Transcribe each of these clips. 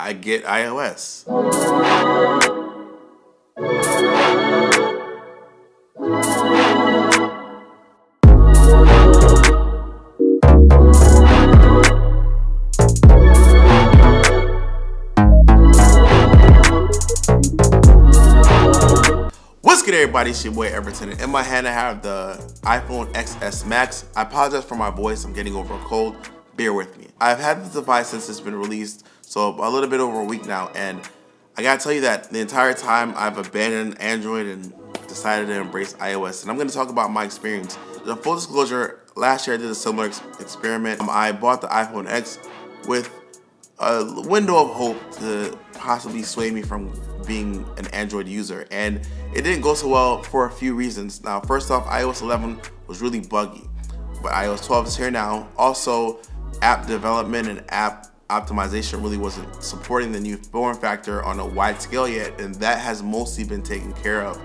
I get iOS. What's good, everybody? It's your boy Everton. In my hand I have the iPhone XS Max. I apologize for my voice. I'm getting over a cold. Bear with me. I've had this device since it's been released, so a little bit over a week now, and I gotta tell you that the entire time I've abandoned Android and decided to embrace iOS. And I'm gonna talk about my experience. The full disclosure, last year I did a similar experiment. I bought the iPhone X with a window of hope to possibly sway me from being an Android user, and it didn't go so well for a few reasons. Now, first off, iOS 11 was really buggy, but iOS 12 is here now. Also, app development and app optimization really wasn't supporting the new form factor on a wide scale yet, and that has mostly been taken care of.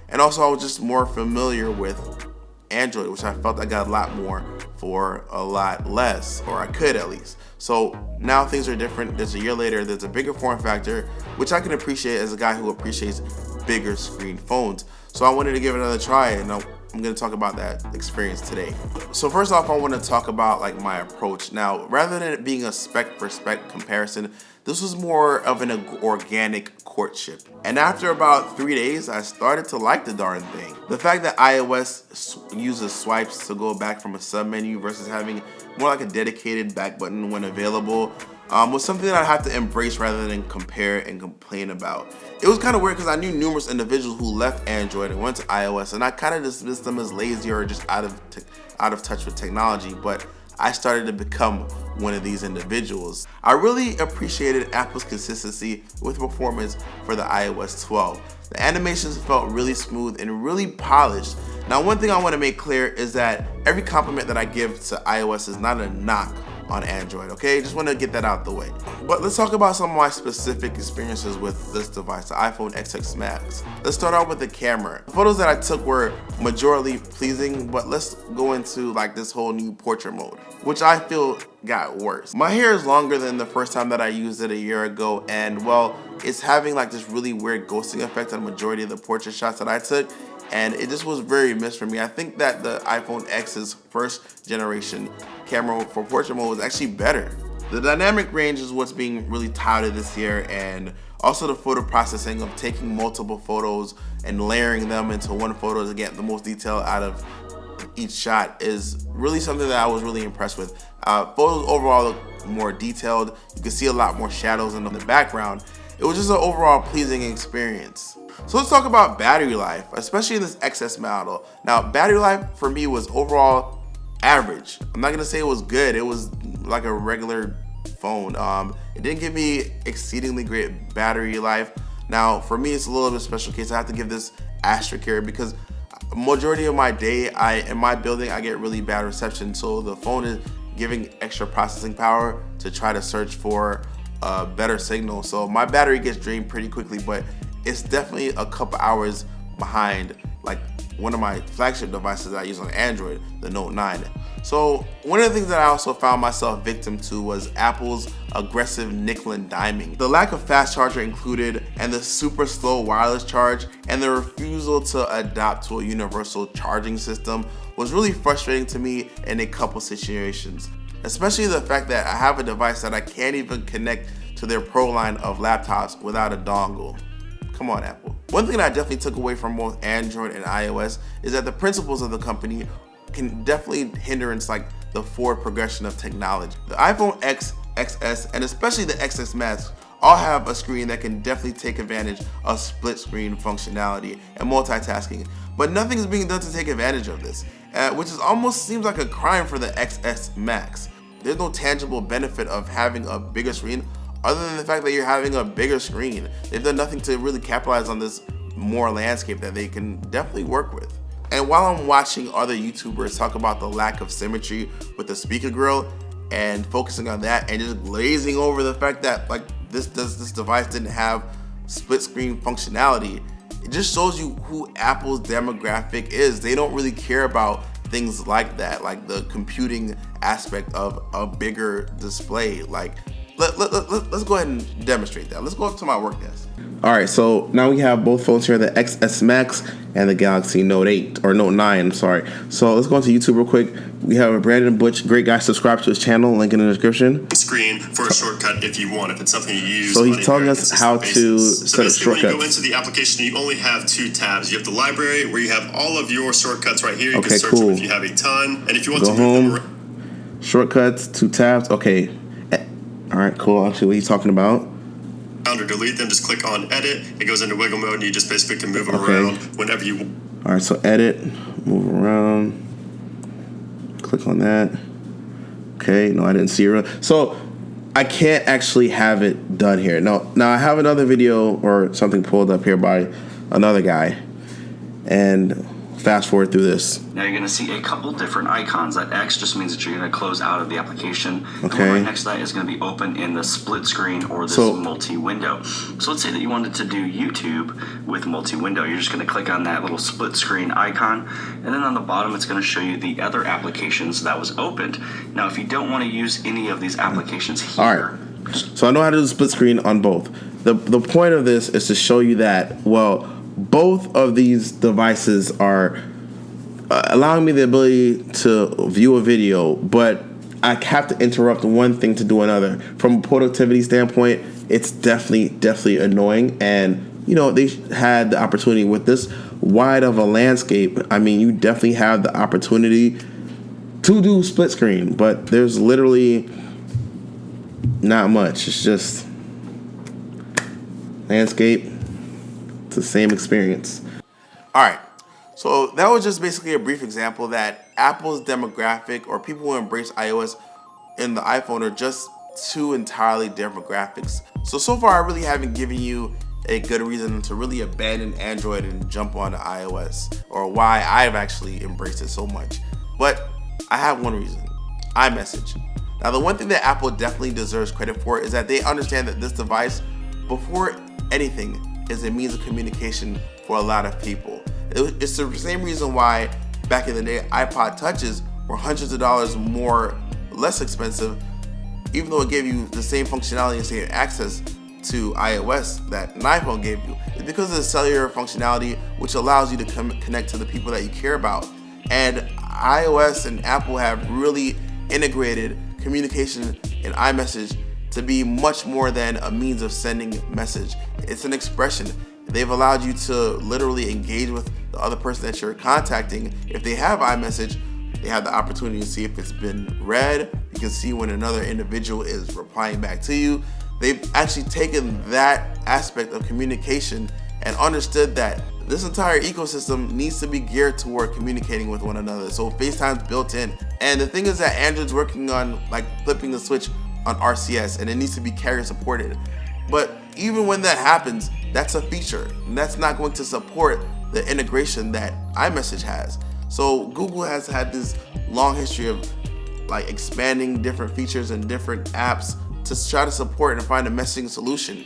And also, I was just more familiar with Android, which I felt I got a lot more for a lot less, or I could at least. So now things are different. There's a year later, there's a bigger form factor, which I can appreciate as a guy who appreciates bigger screen phones. So I wanted to give it another try, and I'm going to talk about that experience today. So first off, I want to talk about like my approach. Now, rather than it being a spec for spec comparison, this was more of an organic courtship. And after about 3 days, I started to like the darn thing. The fact that iOS uses swipes to go back from a submenu versus having more like a dedicated back button when available was something that I had to embrace rather than compare and complain about. It was kind of weird because I knew numerous individuals who left Android and went to iOS, and I kind of dismissed them as lazy or just out of touch with technology, but I started to become one of these individuals. I really appreciated Apple's consistency with performance for the iOS 12. The animations felt really smooth and really polished. Now, one thing I want to make clear is that every compliment that I give to iOS is not a knock on Android, okay? Just want to get that out the way. But let's talk about some of my specific experiences with this device, the iPhone XS Max. Let's start out with the camera. The photos that I took were majorly pleasing, but let's go into like this whole new portrait mode, which I feel got worse. My hair is longer than the first time that I used it a year ago, and well, it's having like this really weird ghosting effect on the majority of the portrait shots that I took, and it just was very missed for me. I think that the iPhone X's first generation camera for portrait mode was actually better. The dynamic range is what's being really touted this year, and also the photo processing of taking multiple photos and layering them into one photo to get the most detail out of each shot is really something that I was really impressed with. Photos overall look more detailed. You can see a lot more shadows in the background. It was just an overall pleasing experience. So let's talk about battery life, especially in this XS model. Now, battery life for me was overall average. I'm not gonna say it was good. It was like a regular phone. It didn't give me exceedingly great battery life. Now, for me, it's a little bit of a special case. I have to give this asterisk here because majority of my day, in my building, I get really bad reception. So the phone is giving extra processing power to try to search for a better signal. So my battery gets drained pretty quickly, but it's definitely a couple hours behind like one of my flagship devices that I use on Android, the Note 9. So one of the things that I also found myself victim to was Apple's aggressive nickel and diming. The lack of fast charger included, and the super slow wireless charge, and the refusal to adapt to a universal charging system was really frustrating to me in a couple situations. Especially the fact that I have a device that I can't even connect to their Pro line of laptops without a dongle. Come on, Apple. One thing that I definitely took away from both Android and iOS is that the principles of the company can definitely hindrance like the forward progression of technology. The iPhone X, XS, and especially the XS Max all have a screen that can definitely take advantage of split screen functionality and multitasking, but nothing is being done to take advantage of this, which is almost seems like a crime for the XS Max. There's no tangible benefit of having a bigger screen other than the fact that you're having a bigger screen. They've done nothing to really capitalize on this more landscape that they can definitely work with. And while I'm watching other YouTubers talk about the lack of symmetry with the speaker grill and focusing on that and just glazing over the fact that like this device didn't have split screen functionality, it just shows you who Apple's demographic is. They don't really care about things like that, like the computing aspect of a bigger display. Like let's go ahead and demonstrate that. Let's go up to my work desk. All right, so now we have both phones here, the XS Max and the Galaxy Note 8, or Note 9, I'm sorry. So let's go into YouTube real quick. We have Brandon Butch, great guy, subscribe to his channel, link in the description. Screen for a shortcut if you want, if it's something you use. So he's telling us how to set up shortcuts. When you go into the application, you only have 2 tabs. You have the library, where you have all of your shortcuts right here. You can search them if you have a ton. And if you want to move them around. Shortcuts, 2 tabs, okay. All right, cool. Actually, what are you talking about? Or delete them, just click on edit. It goes into wiggle mode and you just basically can move them around whenever you want. All right, so edit, move around, click on that. Okay, no, I didn't see it. So I can't actually have it done here. Now I have another video or something pulled up here by another guy, and fast forward through this. Now you're going to see a couple different icons. That X just means that you're going to close out of the application. Okay. The one right next to that is going to be open in the split screen or this multi-window. So let's say that you wanted to do YouTube with multi-window. You're just going to click on that little split screen icon, and then on the bottom it's going to show you the other applications that was opened. Now if you don't want to use any of these applications here. All right. So I know how to do the split screen on both. The point of this is to show you that, well, both of these devices are allowing me the ability to view a video, but I have to interrupt one thing to do another. From a productivity standpoint, it's definitely annoying. And, you know, they had the opportunity with this wide of a landscape. I mean, you definitely have the opportunity to do split screen, but there's literally not much. It's just landscape. It's the same experience. All right. So that was just basically a brief example that Apple's demographic, or people who embrace iOS in the iPhone, are just 2 entirely different graphics. So far I really haven't given you a good reason to really abandon Android and jump onto iOS, or why I've actually embraced it so much. But I have one reason: iMessage. Now the one thing that Apple definitely deserves credit for is that they understand that this device, before anything, is a means of communication for a lot of people. It's the same reason why back in the day iPod Touches were hundreds of dollars less expensive, even though it gave you the same functionality and same access to iOS that an iPhone gave you. It's because of the cellular functionality, which allows you to connect to the people that you care about. And iOS and Apple have really integrated communication in iMessage to be much more than a means of sending message. It's an expression. They've allowed you to literally engage with the other person that you're contacting. If they have iMessage, they have the opportunity to see if it's been read. You can see when another individual is replying back to you. They've actually taken that aspect of communication and understood that this entire ecosystem needs to be geared toward communicating with one another. So FaceTime's built in. And the thing is that Android's working on like flipping the switch on RCS, and it needs to be carrier supported. But even when that happens, that's a feature, and that's not going to support the integration that iMessage has. So Google has had this long history of like expanding different features and different apps to try to support and find a messaging solution,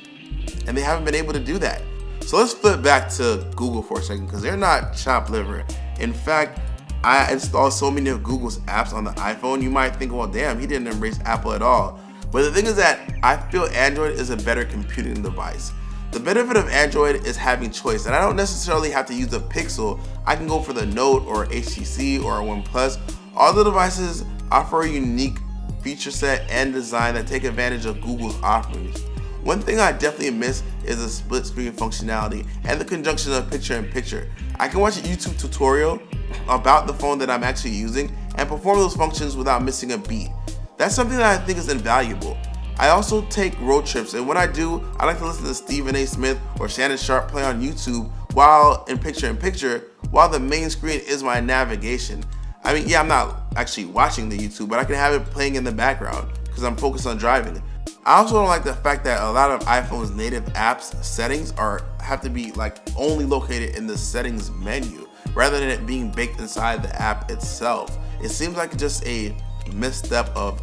and they haven't been able to do that. So let's flip back to Google for a second, because they're not chopped liver. In fact, I installed so many of Google's apps on the iPhone, you might think, well, damn, he didn't embrace Apple at all. But the thing is that I feel Android is a better computing device. The benefit of Android is having choice, and I don't necessarily have to use the Pixel. I can go for the Note or HTC or OnePlus. All the devices offer a unique feature set and design that take advantage of Google's offerings. One thing I definitely miss is the split screen functionality and the conjunction of picture-in-picture. I can watch a YouTube tutorial about the phone that I'm actually using and perform those functions without missing a beat. That's something that I think is invaluable. I also take road trips, and when I do, I like to listen to Stephen A. Smith or Shannon Sharp play on YouTube while in picture-in-picture, while the main screen is my navigation. I mean, yeah, I'm not actually watching the YouTube, but I can have it playing in the background because I'm focused on driving. I also don't like the fact that a lot of iPhone's native apps settings have to be like only located in the settings menu rather than it being baked inside the app itself. It seems like just a misstep of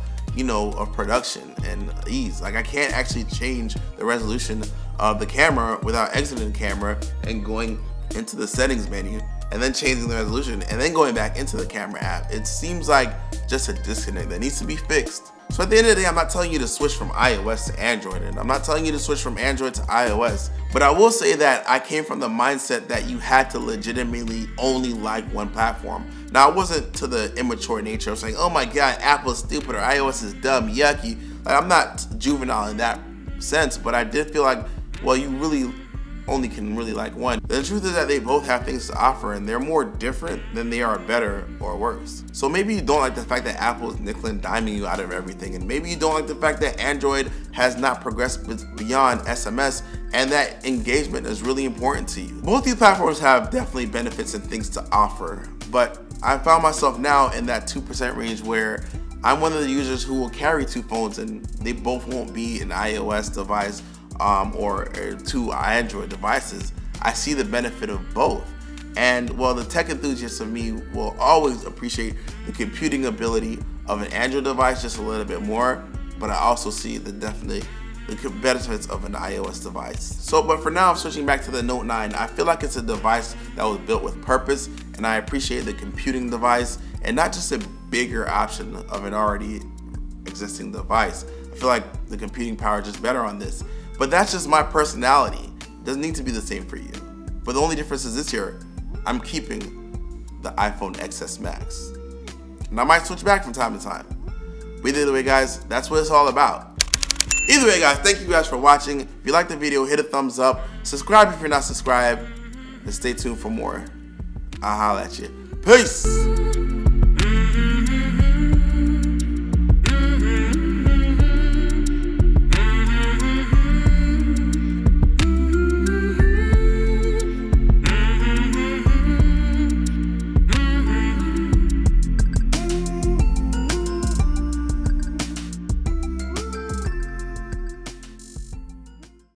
production and ease. Like I can't actually change the resolution of the camera without exiting the camera and going into the settings menu and then changing the resolution and then going back into the camera app. It seems like just a disconnect that needs to be fixed. So at the end of the day, I'm not telling you to switch from iOS to Android, and I'm not telling you to switch from Android to iOS, but I will say that I came from the mindset that you had to legitimately only like one platform. Now, I wasn't to the immature nature of saying, oh my God, Apple's stupid or iOS is dumb, yucky. Like, I'm not juvenile in that sense, but I did feel like, well, you really only can really like one. The truth is that they both have things to offer, and they're more different than they are better or worse. So maybe you don't like the fact that Apple is nickel and diming you out of everything, and maybe you don't like the fact that Android has not progressed beyond SMS, and that engagement is really important to you. Both these platforms have definitely benefits and things to offer, but I found myself now in that 2% range where I'm one of the users who will carry two phones, and they both won't be an iOS device or two Android devices. I see the benefit of both. And while the tech enthusiast of me will always appreciate the computing ability of an Android device just a little bit more, but I also see the benefits of an iOS device. But for now, I'm switching back to the Note 9. I feel like it's a device that was built with purpose, and I appreciate the computing device and not just a bigger option of an already existing device. I feel like the computing power is just better on this. But that's just my personality. It doesn't need to be the same for you. But the only difference is this year, I'm keeping the iPhone XS Max. And I might switch back from time to time. But either way, guys, that's what it's all about. Either way, guys, thank you guys for watching. If you liked the video, hit a thumbs up. Subscribe if you're not subscribed. And stay tuned for more. I'll holla at you. Peace!